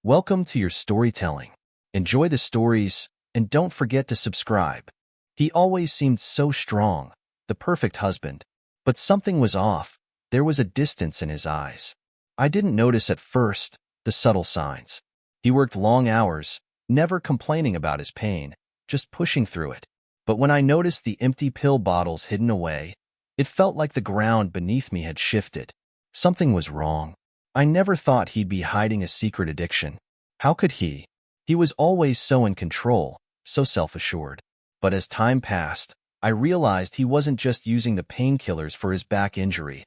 Welcome to your storytelling. Enjoy the stories, and don't forget to subscribe. He always seemed so strong, the perfect husband. But something was off. There was a distance in his eyes. I didn't notice at first the subtle signs. He worked long hours, never complaining about his pain, just pushing through it. But when I noticed the empty pill bottles hidden away, it felt like the ground beneath me had shifted. Something was wrong. I never thought he'd be hiding a secret addiction. How could he? He was always so in control, so self-assured. But as time passed, I realized he wasn't just using the painkillers for his back injury.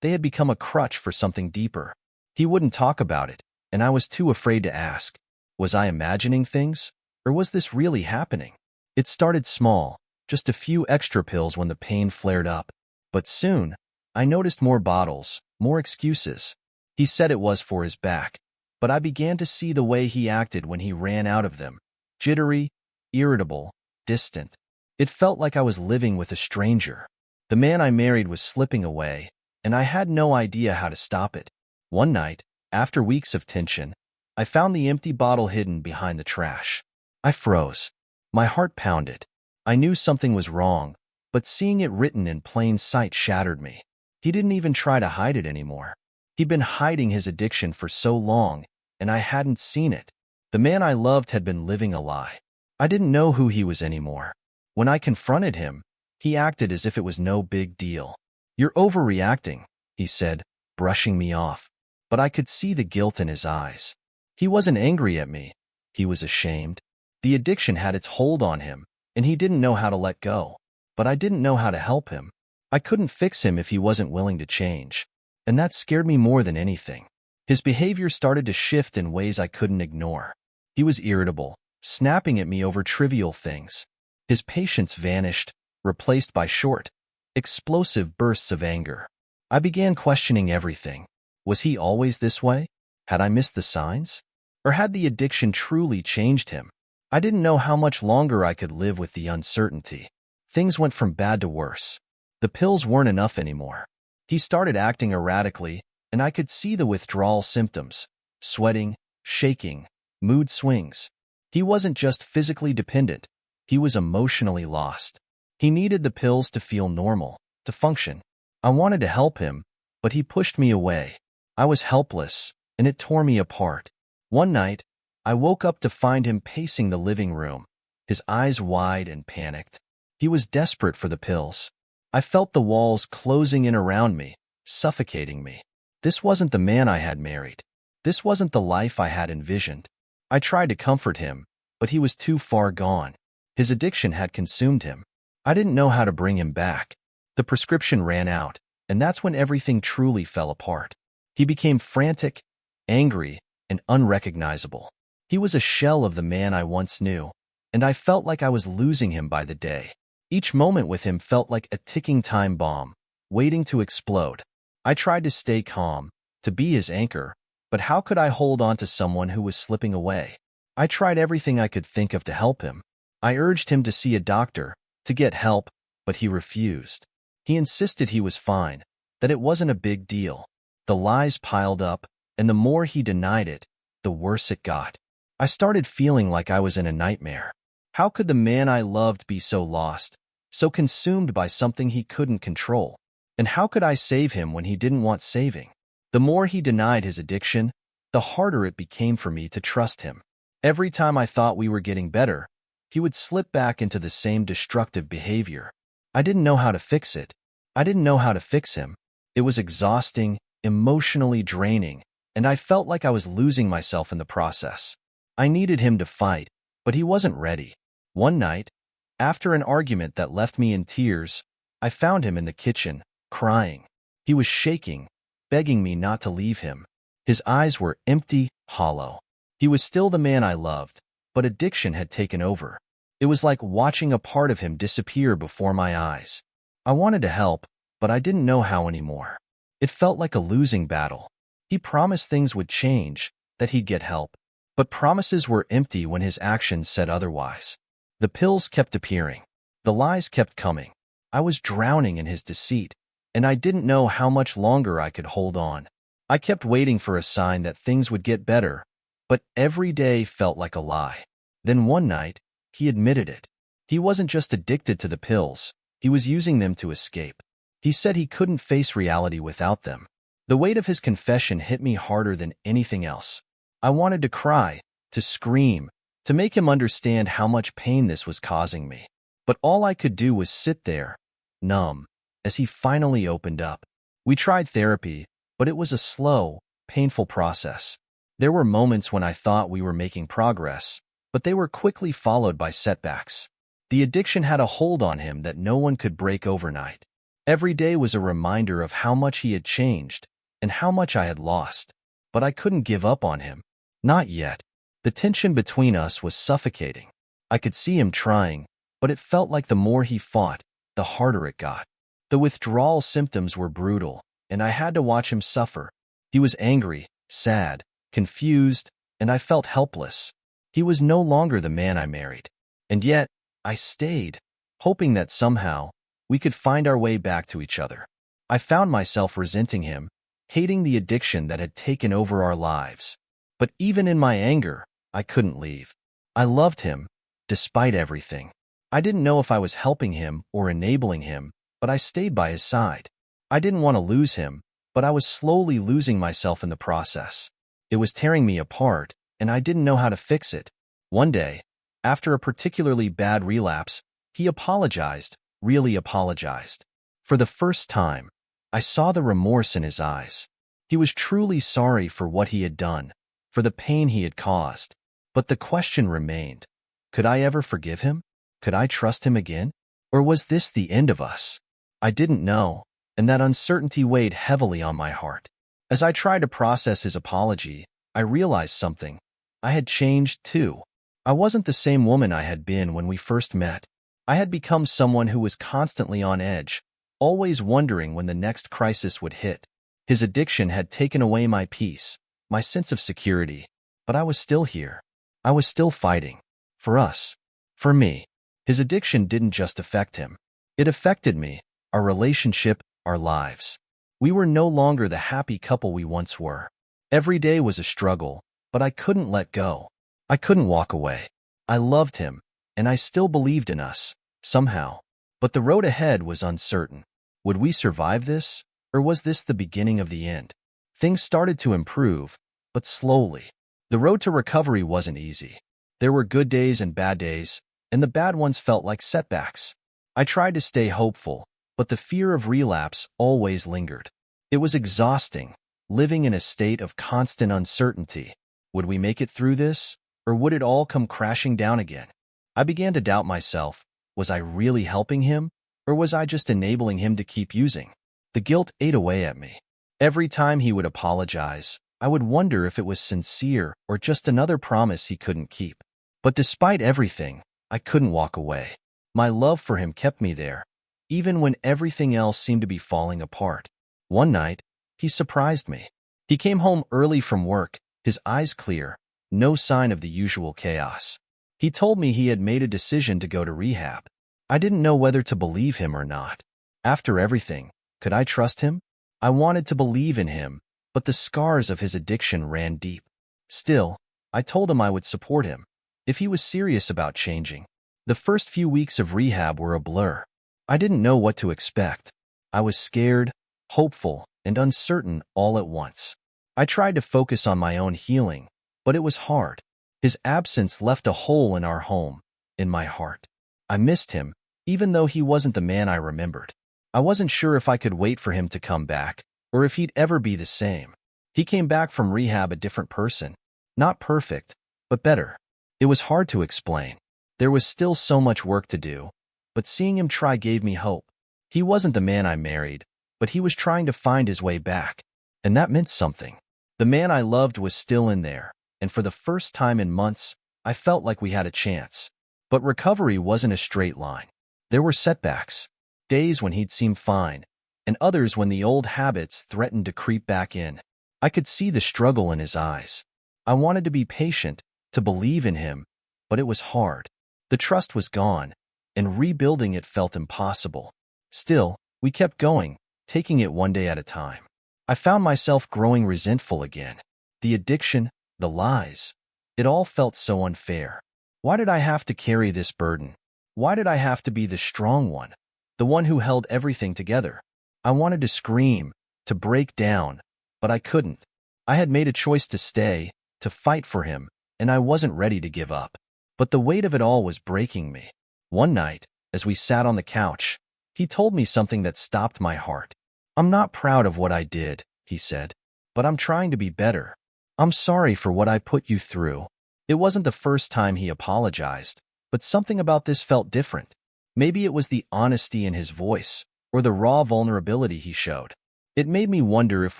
They had become a crutch for something deeper. He wouldn't talk about it, and I was too afraid to ask. Was I imagining things? Or was this really happening? It started small, just a few extra pills when the pain flared up. But soon, I noticed more bottles, more excuses. He said it was for his back, but I began to see the way he acted when he ran out of them. Jittery, irritable, distant. It felt like I was living with a stranger. The man I married was slipping away, and I had no idea how to stop it. One night, after weeks of tension, I found the empty bottle hidden behind the trash. I froze. My heart pounded. I knew something was wrong, but seeing it written in plain sight shattered me. He didn't even try to hide it anymore. He'd been hiding his addiction for so long, and I hadn't seen it. The man I loved had been living a lie. I didn't know who he was anymore. When I confronted him, he acted as if it was no big deal. "You're overreacting," he said, brushing me off. But I could see the guilt in his eyes. He wasn't angry at me. He was ashamed. The addiction had its hold on him, and he didn't know how to let go. But I didn't know how to help him. I couldn't fix him if he wasn't willing to change. And that scared me more than anything. His behavior started to shift in ways I couldn't ignore. He was irritable, snapping at me over trivial things. His patience vanished, replaced by short, explosive bursts of anger. I began questioning everything. Was he always this way? Had I missed the signs? Or had the addiction truly changed him? I didn't know how much longer I could live with the uncertainty. Things went from bad to worse. The pills weren't enough anymore. He started acting erratically, and I could see the withdrawal symptoms: sweating, shaking, mood swings. He wasn't just physically dependent. He was emotionally lost. He needed the pills to feel normal, to function. I wanted to help him, but he pushed me away. I was helpless, and it tore me apart. One night, I woke up to find him pacing the living room, his eyes wide and panicked. He was desperate for the pills. I felt the walls closing in around me, suffocating me. This wasn't the man I had married. This wasn't the life I had envisioned. I tried to comfort him, but he was too far gone. His addiction had consumed him. I didn't know how to bring him back. The prescription ran out, and that's when everything truly fell apart. He became frantic, angry, and unrecognizable. He was a shell of the man I once knew, and I felt like I was losing him by the day. Each moment with him felt like a ticking time bomb, waiting to explode. I tried to stay calm, to be his anchor, but how could I hold on to someone who was slipping away? I tried everything I could think of to help him. I urged him to see a doctor, to get help, but he refused. He insisted he was fine, that it wasn't a big deal. The lies piled up, and the more he denied it, the worse it got. I started feeling like I was in a nightmare. How could the man I loved be so lost, so consumed by something he couldn't control? And how could I save him when he didn't want saving? The more he denied his addiction, the harder it became for me to trust him. Every time I thought we were getting better, he would slip back into the same destructive behavior. I didn't know how to fix it. I didn't know how to fix him. It was exhausting, emotionally draining, and I felt like I was losing myself in the process. I needed him to fight, but he wasn't ready. One night, after an argument that left me in tears, I found him in the kitchen, crying. He was shaking, begging me not to leave him. His eyes were empty, hollow. He was still the man I loved, but addiction had taken over. It was like watching a part of him disappear before my eyes. I wanted to help, but I didn't know how anymore. It felt like a losing battle. He promised things would change, that he'd get help, but promises were empty when his actions said otherwise. The pills kept appearing. The lies kept coming. I was drowning in his deceit, and I didn't know how much longer I could hold on. I kept waiting for a sign that things would get better, but every day felt like a lie. Then one night, he admitted it. He wasn't just addicted to the pills, he was using them to escape. He said he couldn't face reality without them. The weight of his confession hit me harder than anything else. I wanted to cry, to scream, to make him understand how much pain this was causing me. But all I could do was sit there, numb, as he finally opened up. We tried therapy, but it was a slow, painful process. There were moments when I thought we were making progress, but they were quickly followed by setbacks. The addiction had a hold on him that no one could break overnight. Every day was a reminder of how much he had changed and how much I had lost. But I couldn't give up on him. Not yet. The tension between us was suffocating. I could see him trying, but it felt like the more he fought, the harder it got. The withdrawal symptoms were brutal, and I had to watch him suffer. He was angry, sad, confused, and I felt helpless. He was no longer the man I married. And yet, I stayed, hoping that somehow we could find our way back to each other. I found myself resenting him, hating the addiction that had taken over our lives. But even in my anger, I couldn't leave. I loved him, despite everything. I didn't know if I was helping him or enabling him, but I stayed by his side. I didn't want to lose him, but I was slowly losing myself in the process. It was tearing me apart, and I didn't know how to fix it. One day, after a particularly bad relapse, he apologized, really apologized. For the first time, I saw the remorse in his eyes. He was truly sorry for what he had done, for the pain he had caused. But the question remained, could I ever forgive him? Could I trust him again? Or was this the end of us? I didn't know, and that uncertainty weighed heavily on my heart. As I tried to process his apology, I realized something. I had changed too. I wasn't the same woman I had been when we first met. I had become someone who was constantly on edge, always wondering when the next crisis would hit. His addiction had taken away my peace, my sense of security, but I was still here. I was still fighting. For us. For me. His addiction didn't just affect him. It affected me, our relationship, our lives. We were no longer the happy couple we once were. Every day was a struggle, but I couldn't let go. I couldn't walk away. I loved him, and I still believed in us, somehow. But the road ahead was uncertain. Would we survive this, or was this the beginning of the end? Things started to improve, but slowly. The road to recovery wasn't easy. There were good days and bad days, and the bad ones felt like setbacks. I tried to stay hopeful, but the fear of relapse always lingered. It was exhausting, living in a state of constant uncertainty. Would we make it through this, or would it all come crashing down again? I began to doubt myself. Was I really helping him, or was I just enabling him to keep using? The guilt ate away at me. Every time he would apologize, I would wonder if it was sincere or just another promise he couldn't keep. But despite everything, I couldn't walk away. My love for him kept me there, even when everything else seemed to be falling apart. One night, he surprised me. He came home early from work, his eyes clear, no sign of the usual chaos. He told me he had made a decision to go to rehab. I didn't know whether to believe him or not. After everything, could I trust him? I wanted to believe in him, but the scars of his addiction ran deep. Still, I told him I would support him, if he was serious about changing. The first few weeks of rehab were a blur. I didn't know what to expect. I was scared, hopeful, and uncertain all at once. I tried to focus on my own healing, but it was hard. His absence left a hole in our home, in my heart. I missed him, even though he wasn't the man I remembered. I wasn't sure if I could wait for him to come back, or if he'd ever be the same. He came back from rehab a different person. Not perfect, but better. It was hard to explain. There was still so much work to do, but seeing him try gave me hope. He wasn't the man I married, but he was trying to find his way back, and that meant something. The man I loved was still in there, and for the first time in months, I felt like we had a chance. But recovery wasn't a straight line. There were setbacks, days when he'd seem fine, and others when the old habits threatened to creep back in. I could see the struggle in his eyes. I wanted to be patient, to believe in him, but it was hard. The trust was gone, and rebuilding it felt impossible. Still, we kept going, taking it one day at a time. I found myself growing resentful again. The addiction, the lies, It all felt so unfair. Why did I have to carry this burden? Why did I have to be the strong one, the one who held everything together? I wanted to scream, to break down, but I couldn't. I had made a choice to stay, to fight for him, and I wasn't ready to give up. But the weight of it all was breaking me. One night, as we sat on the couch, he told me something that stopped my heart. "I'm not proud of what I did," he said, "but I'm trying to be better. I'm sorry for what I put you through." It wasn't the first time he apologized, but something about this felt different. Maybe it was the honesty in his voice, or the raw vulnerability he showed. It made me wonder if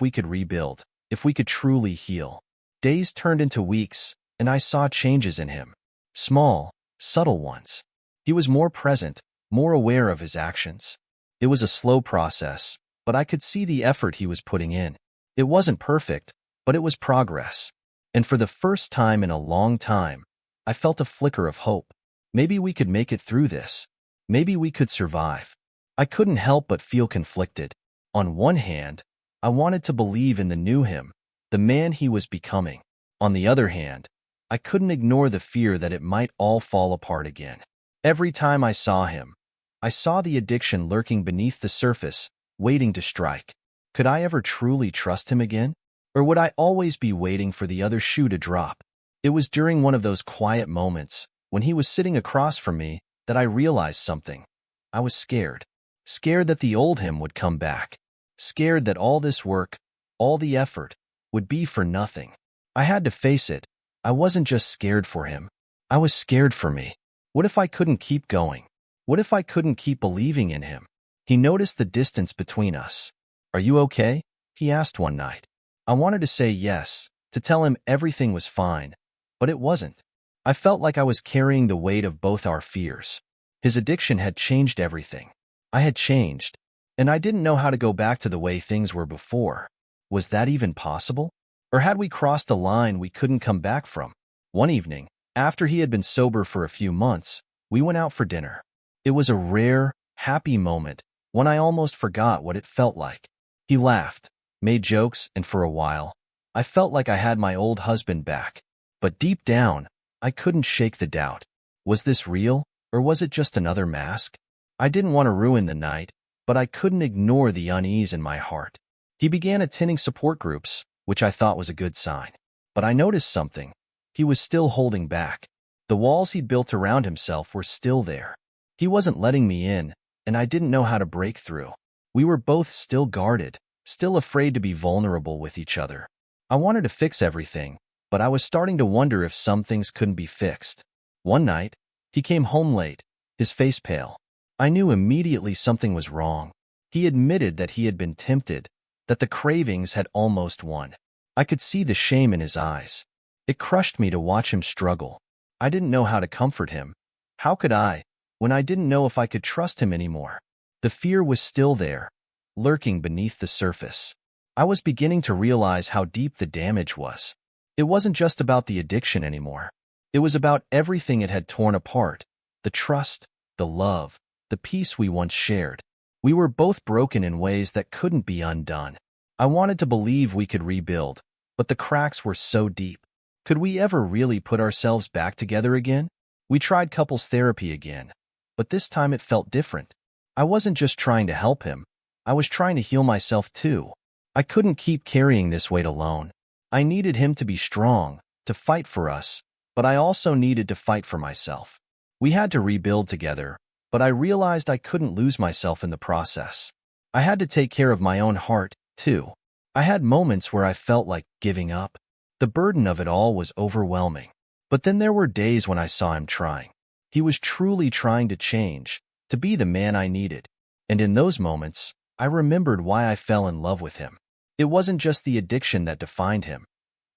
we could rebuild, if we could truly heal. Days turned into weeks, and I saw changes in him. Small, subtle ones. He was more present, more aware of his actions. It was a slow process, but I could see the effort he was putting in. It wasn't perfect, but it was progress. And for the first time in a long time, I felt a flicker of hope. Maybe we could make it through this. Maybe we could survive. I couldn't help but feel conflicted. On one hand, I wanted to believe in the new him, the man he was becoming. On the other hand, I couldn't ignore the fear that it might all fall apart again. Every time I saw him, I saw the addiction lurking beneath the surface, waiting to strike. Could I ever truly trust him again? Or would I always be waiting for the other shoe to drop? It was during one of those quiet moments, when he was sitting across from me, that I realized something. I was scared. Scared that the old him would come back. Scared that all this work, all the effort, would be for nothing. I had to face it. I wasn't just scared for him. I was scared for me. What if I couldn't keep going? What if I couldn't keep believing in him? He noticed the distance between us. "Are you okay?" he asked one night. I wanted to say yes, to tell him everything was fine, but it wasn't. I felt like I was carrying the weight of both our fears. His addiction had changed everything. I had changed, and I didn't know how to go back to the way things were before. Was that even possible? Or had we crossed a line we couldn't come back from? One evening, after he had been sober for a few months, we went out for dinner. It was a rare, happy moment, when I almost forgot what it felt like. He laughed, made jokes, and for a while, I felt like I had my old husband back. But deep down, I couldn't shake the doubt. Was this real, or was it just another mask? I didn't want to ruin the night, but I couldn't ignore the unease in my heart. He began attending support groups, which I thought was a good sign. But I noticed something. He was still holding back. The walls he'd built around himself were still there. He wasn't letting me in, and I didn't know how to break through. We were both still guarded, still afraid to be vulnerable with each other. I wanted to fix everything, but I was starting to wonder if some things couldn't be fixed. One night, he came home late, his face pale. I knew immediately something was wrong. He admitted that he had been tempted, that the cravings had almost won. I could see the shame in his eyes. It crushed me to watch him struggle. I didn't know how to comfort him. How could I, when I didn't know if I could trust him anymore? The fear was still there, lurking beneath the surface. I was beginning to realize how deep the damage was. It wasn't just about the addiction anymore. It was about everything it had torn apart. The trust, the love, the peace we once shared. We were both broken in ways that couldn't be undone. I wanted to believe we could rebuild, but the cracks were so deep. Could we ever really put ourselves back together again? We tried couples therapy again, but this time it felt different. I wasn't just trying to help him. I was trying to heal myself too. I couldn't keep carrying this weight alone. I needed him to be strong, to fight for us, but I also needed to fight for myself. We had to rebuild together, but I realized I couldn't lose myself in the process. I had to take care of my own heart, too. I had moments where I felt like giving up. The burden of it all was overwhelming. But then there were days when I saw him trying. He was truly trying to change, to be the man I needed. And in those moments, I remembered why I fell in love with him. It wasn't just the addiction that defined him.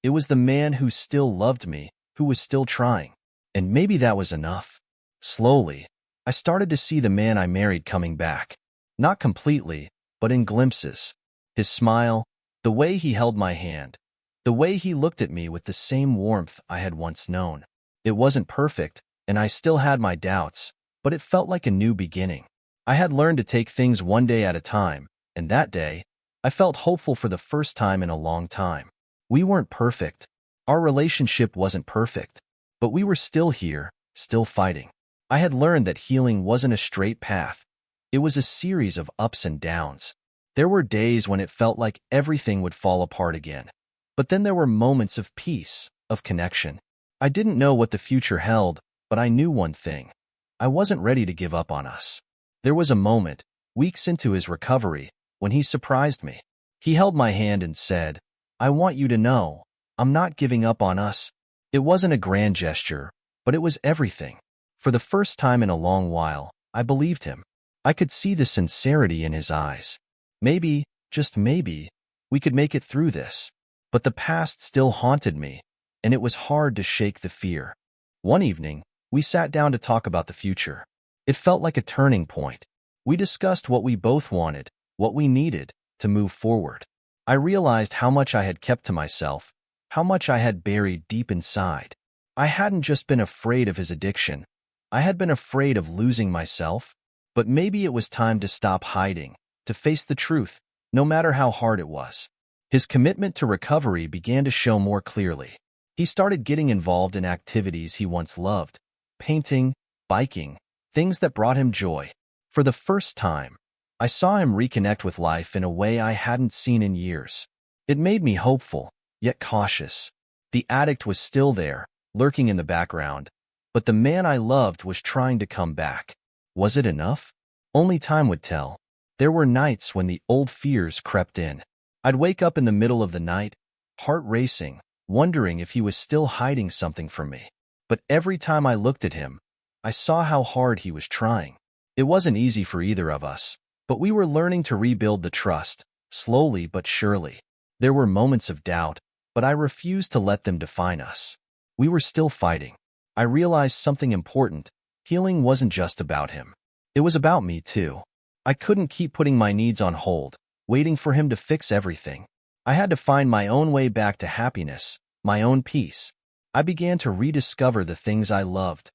It was the man who still loved me, who was still trying. And maybe that was enough. Slowly, I started to see the man I married coming back. Not completely, but in glimpses. His smile, the way he held my hand, the way he looked at me with the same warmth I had once known. It wasn't perfect, and I still had my doubts, but it felt like a new beginning. I had learned to take things one day at a time, and that day, I felt hopeful for the first time in a long time. We weren't perfect, Our relationship wasn't perfect, but we were still here, still fighting. I had learned that healing wasn't a straight path. It was a series of ups and downs. There were days when it felt like everything would fall apart again. But then there were moments of peace, of connection. I didn't know what the future held, but I knew one thing. I wasn't ready to give up on us. There was a moment, weeks into his recovery, when he surprised me. He held my hand and said, "I want you to know, I'm not giving up on us." It wasn't a grand gesture, but it was everything. For the first time in a long while, I believed him. I could see the sincerity in his eyes. Maybe, just maybe, we could make it through this. But the past still haunted me, and it was hard to shake the fear. One evening, we sat down to talk about the future. It felt like a turning point. We discussed what we both wanted, what we needed, to move forward. I realized how much I had kept to myself, how much I had buried deep inside. I hadn't just been afraid of his addiction. I had been afraid of losing myself. But maybe it was time to stop hiding, to face the truth, no matter how hard it was. His commitment to recovery began to show more clearly. He started getting involved in activities he once loved, painting, biking, things that brought him joy. For the first time, I saw him reconnect with life in a way I hadn't seen in years. It made me hopeful, yet cautious. The addict was still there, lurking in the background, but the man I loved was trying to come back. Was it enough? Only time would tell. There were nights when the old fears crept in. I'd wake up in the middle of the night, heart racing, wondering if he was still hiding something from me. But every time I looked at him, I saw how hard he was trying. It wasn't easy for either of us, but we were learning to rebuild the trust, slowly but surely. There were moments of doubt, but I refused to let them define us. We were still fighting. I realized something important. Healing wasn't just about him. It was about me too. I couldn't keep putting my needs on hold, waiting for him to fix everything. I had to find my own way back to happiness, my own peace. I began to rediscover the things I loved,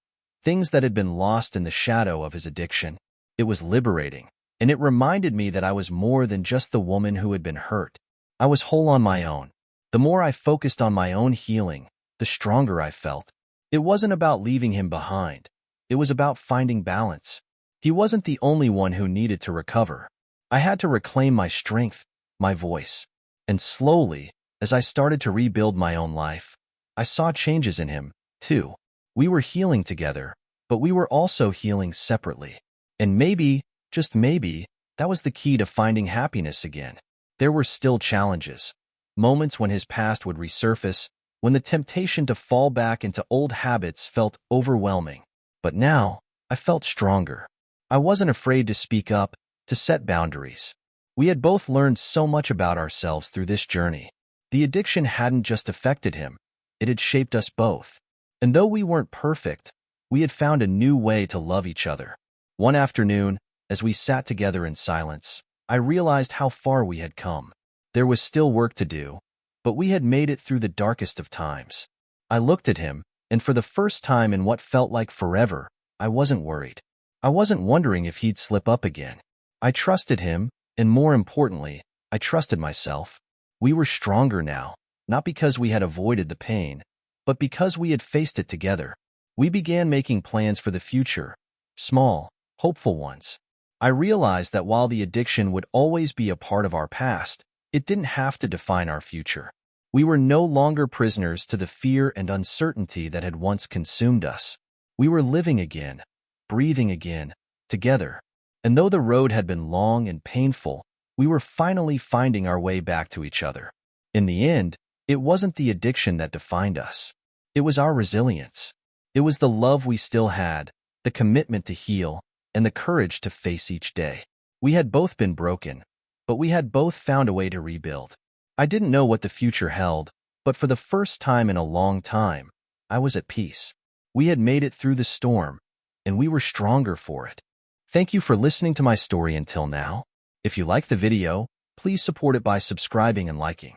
things that had been lost in the shadow of his addiction. It was liberating, and it reminded me that I was more than just the woman who had been hurt. I was whole on my own. The more I focused on my own healing, the stronger I felt. It wasn't about leaving him behind. It was about finding balance. He wasn't the only one who needed to recover. I had to reclaim my strength, my voice. And slowly, as I started to rebuild my own life, I saw changes in him, too. We were healing together, but we were also healing separately. And maybe, just maybe, that was the key to finding happiness again. There were still challenges, moments when his past would resurface, when the temptation to fall back into old habits felt overwhelming. But now, I felt stronger. I wasn't afraid to speak up, to set boundaries. We had both learned so much about ourselves through this journey. The addiction hadn't just affected him, it had shaped us both. And though we weren't perfect, we had found a new way to love each other. One afternoon, as we sat together in silence, I realized how far we had come. There was still work to do, but we had made it through the darkest of times. I looked at him, and for the first time in what felt like forever, I wasn't worried. I wasn't wondering if he'd slip up again. I trusted him, and more importantly, I trusted myself. We were stronger now, not because we had avoided the pain, but because we had faced it together. We began making plans for the future, small, hopeful ones. I realized that while the addiction would always be a part of our past, it didn't have to define our future. We were no longer prisoners to the fear and uncertainty that had once consumed us. We were living again, breathing again, together. And though the road had been long and painful, we were finally finding our way back to each other. In the end, it wasn't the addiction that defined us. It was our resilience. It was the love we still had, the commitment to heal, and the courage to face each day. We had both been broken, but we had both found a way to rebuild. I didn't know what the future held, but for the first time in a long time, I was at peace. We had made it through the storm, and we were stronger for it. Thank you for listening to my story until now. If you like the video, please support it by subscribing and liking.